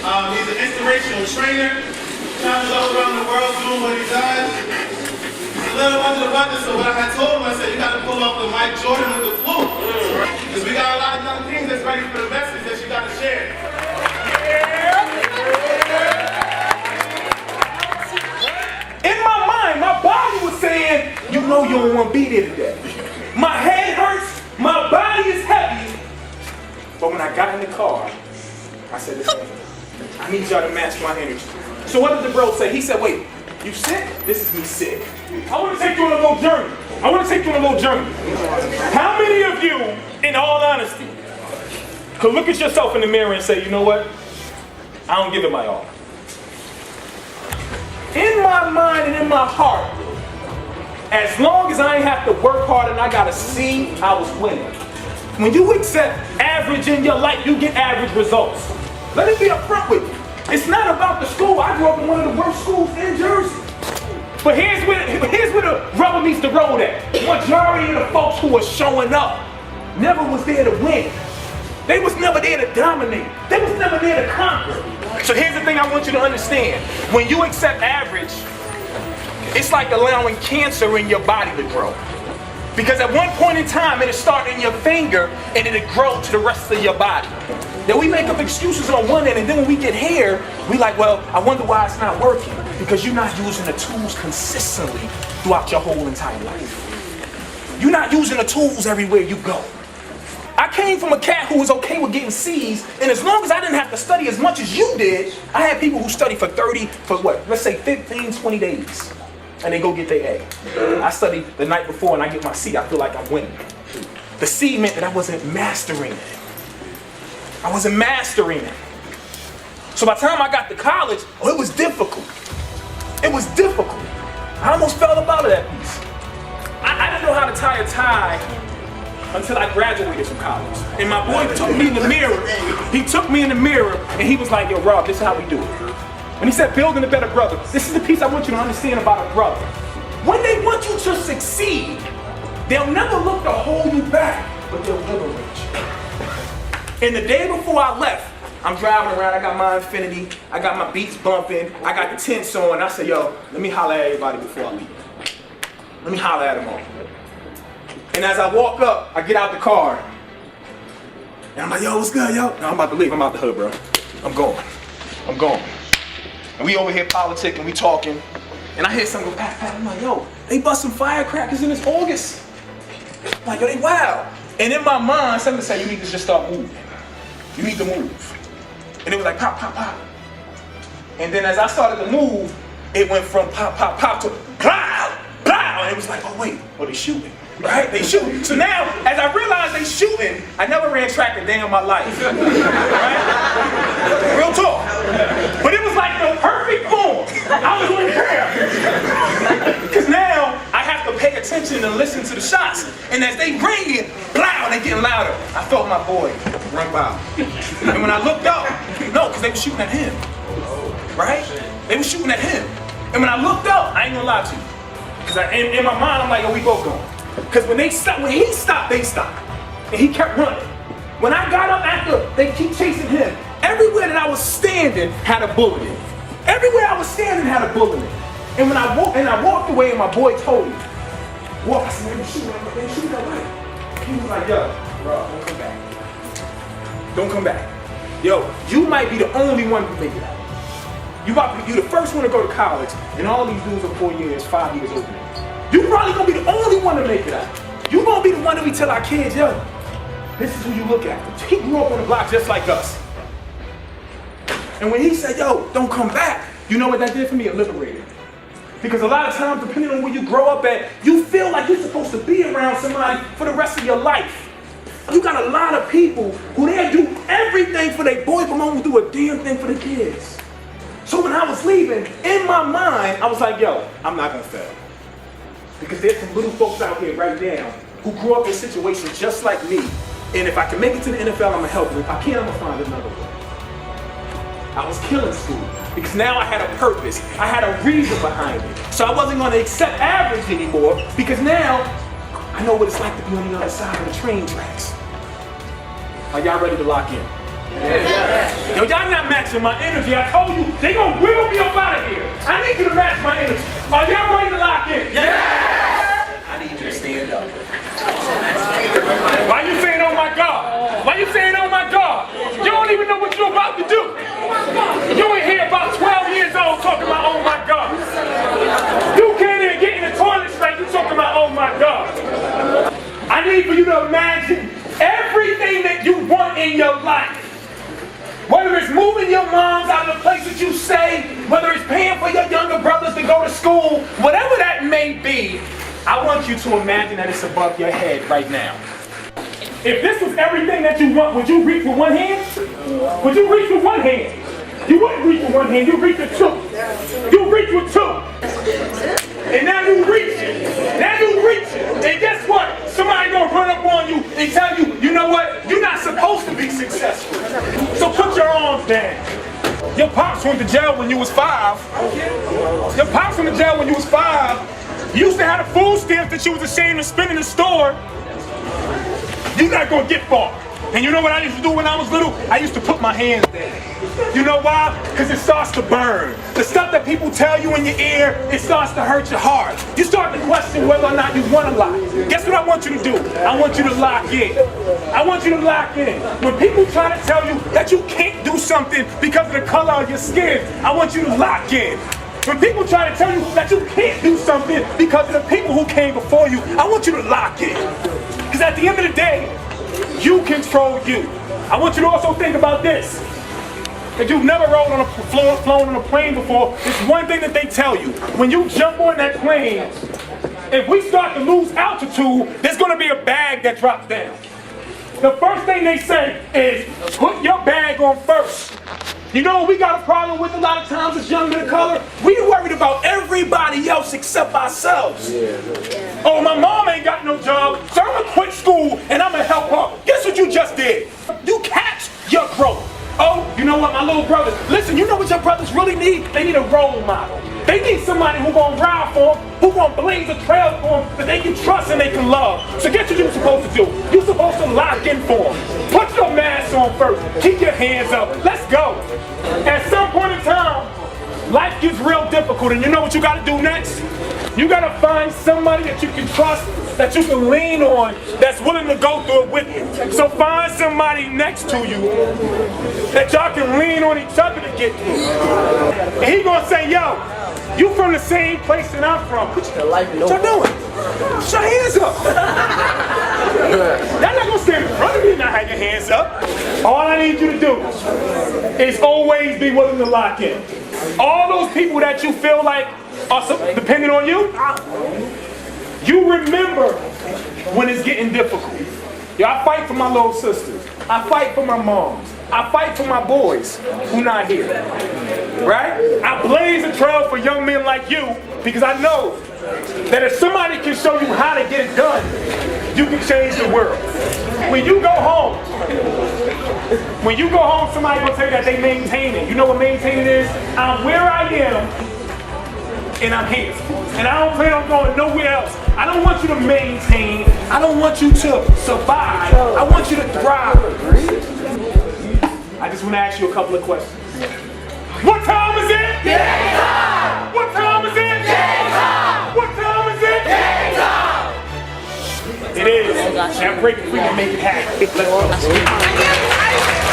He's an inspirational trainer. Travels all around the world doing what he does. He's a little under the weather, so when I had told him, I said, you got to pull off the Mike Jordan with the flute. Because we got a lot of young kings that's ready for the message that you got to share. In my mind, my body was saying, you know you don't want to be there today. My head hurts, my body is heavy. But when I got in the car, I said, listen, I need y'all to match my energy. So what did the bro say? He said, wait, you sick? This is me sick. I want to take you on a little journey. How many of you, in all honesty, could look at yourself in the mirror and say, you know what? I don't give it my all. In my mind and in my heart, as long as I ain't have to work hard and I got a C, I was winning. When you accept average in your life, you get average results. Let me be upfront with you. It's not about the school. I grew up in one of the worst schools in Jersey. But here's where the rubber meets the road at. The majority of the folks who were showing up never was there to win. They was never there to dominate. They was never there to conquer. So here's the thing I want you to understand. When you accept average, it's like allowing cancer in your body to grow. Because at one point in time, it'll start in your finger and it'll grow to the rest of your body. Then we make up excuses on one end, and then when we get here, we like, well, I wonder why it's not working. Because you're not using the tools consistently throughout your whole entire life. You're not using the tools everywhere you go. I came from a cat who was okay with getting C's, and as long as I didn't have to study as much as you did, I had people who study for let's say 15, 20 days, and they go get their A. I studied the night before and I get my C, I feel like I'm winning. The C meant that I wasn't mastering it. I wasn't mastering it. So by the time I got to college, it was difficult. It was difficult. I almost fell up out of that piece. I didn't know how to tie a tie until I graduated from college. And my boy took me in the mirror. He took me in the mirror and he was like, yo, Rob, this is how we do it. When he said building a better brother, this is the piece I want you to understand about a brother. When they want you to succeed, they'll never look to hold you back, but they'll liberate you. And the day before I left, I'm driving around, I got my Infinity, I got my beats bumping, I got the tints on, I said, yo, let me holler at everybody before I leave. Let me holler at them all. And as I walk up, I get out the car, and I'm like, yo, what's good, yo? No, I'm about to leave, I'm out the hood, bro. I'm going. And we over here politicking, we talking, and I hear something go pat, pat. I'm like, yo, they busting firecrackers in this August. I'm like, yo, they wild. And in my mind, something said, you need to just start moving. You need to move. And it was like pop, pop, pop. And then as I started to move, it went from pop, pop, pop to plow, plow. And it was like, oh wait, they shooting. Right? They shooting. So now, as I realized they shooting, I never ran track a day in my life. Right? Real talk. But it was like the perfect form. I was doing care. Because now I have to pay attention and listen to the shots. And as they ring it, blow, they getting louder. I felt my boy run by. And when I looked up, no, because they were shooting at him. Right? They were shooting at him. And when I looked up, I ain't gonna lie to you. Because in my mind, I'm like, oh, we both going. Because when he stopped, they stopped. And he kept running. When I got up after they keep chasing him, everywhere that I was standing had a bullet in it. Everywhere I was standing had a bullet in it. And when I walked away and my boy told me, walk, I said, they shoot that way. He was like, yo, bro, don't come back. Don't come back. Yo, you might be the only one who make it out. You the first one to go to college, and all these dudes are 4 years, 5 years older than you. You probably gonna be the only one to make it out. You gonna be the one that we tell our kids, yo, this is who you look after. He grew up on the block just like us. And when he said, yo, don't come back, you know what that did for me? It liberated. Because a lot of times, depending on where you grow up at, you feel like you're supposed to be around somebody for the rest of your life. You got a lot of people who they do everything for their boys, but won't do a damn thing for the kids. So when I was leaving, in my mind, I was like, yo, I'm not gonna fail. Because there's some little folks out here right now who grew up in situations just like me. And if I can make it to the NFL, I'm gonna help them. If I can't, I'm gonna find another way. I was killing school because now I had a purpose. I had a reason behind it. So I wasn't gonna accept average anymore because now I know what it's like to be on the other side of the train tracks. Are y'all ready to lock in? Yo, y'all not matching my energy. I told you, they gonna wiggle me up out of here. I need you to match my energy. Are y'all ready to lock in? Yeah! I need you to stand up. Why you saying, oh my God? Why you saying, oh my God? You don't even know what you're about to do. You ain't here about 12 years old talking about, oh my God. You can't even get in the toilet straight, you talking about, oh my God. I need for you to imagine everything that you want in your life. Whether it's moving your moms out of the place that you stay, whether it's paying for your younger brothers to go to school, whatever that may be, I want you to imagine that it's above your head right now. If this was everything that you want, would you reach with one hand? Would you reach with one hand? You wouldn't reach with one hand, you reach with two. You reach with two. And now you reach it. Now you reach it. And guess what? Somebody gonna run up on you and tell you, you know what? You're not supposed to be successful. So put your arms down. Your pops went to jail when you was 5. Your pops went to jail when you was 5. You used to have the food stamps that you was ashamed to spend in the store. You're not gonna get far. And you know what I used to do when I was little? I used to put my hands there. You know why? Because it starts to burn. The stuff that people tell you in your ear, it starts to hurt your heart. You start to question whether or not you want to lie. Guess what I want you to do? I want you to lock in. I want you to lock in. When people try to tell you that you can't do something because of the color of your skin, I want you to lock in. When people try to tell you that you can't do something because of the people who came before you, I want you to lock in. Because at the end of the day, you control you. I want you to also think about this. If you've never rolled on a flown on a plane before, it's one thing that they tell you. When you jump on that plane, if we start to lose altitude, there's going to be a bag that drops down. The first thing they say is, put your bag on first. You know what we got a problem with a lot of times as young men of color? We worried about everybody else except ourselves. Oh, my mom ain't got no job, so I'm gonna quit school and I'm gonna help her. Guess what you just did? You catch your growth. Oh, you know what, my little brothers, listen, you know what your brothers really need? They need a role model. They need somebody who's gonna ride for them, who's gonna blaze a trail for them that they can trust and they can love. So guess what you're supposed to do? You're supposed to lock in for them. Put your mask on first. Keep your hands up. Let's go. At some point in time, life gets real difficult, and you know what you gotta do next? You gotta find somebody that you can trust, that you can lean on, that's willing to go through it with you. So find somebody next to you that y'all can lean on each other to get through. And he gonna say, yo, you from the same place that I'm from. What y'all doing? Put your hands up. Y'all not gonna stand in front of me and not have your hands up. All I need you to do is always be willing to lock in. All those people that you feel like are depending on you, you remember when it's getting difficult. Yo, I fight for my little sisters. I fight for my moms. I fight for my boys who not here. Right? I blaze a trail for young men like you because I know that if somebody can show you how to get it done, you can change the world. When you go home, somebody will tell you that they maintain it. You know what maintaining is? I'm where I am, and I'm here. And I don't plan on going nowhere else. I don't want you to maintain. I don't want you to survive. I want you to thrive. I just want to ask you a couple of questions. What time is it? Game time! What time is it? Game time! What time is it? Game time! It is. Now break it, we can make it happen. Let's go.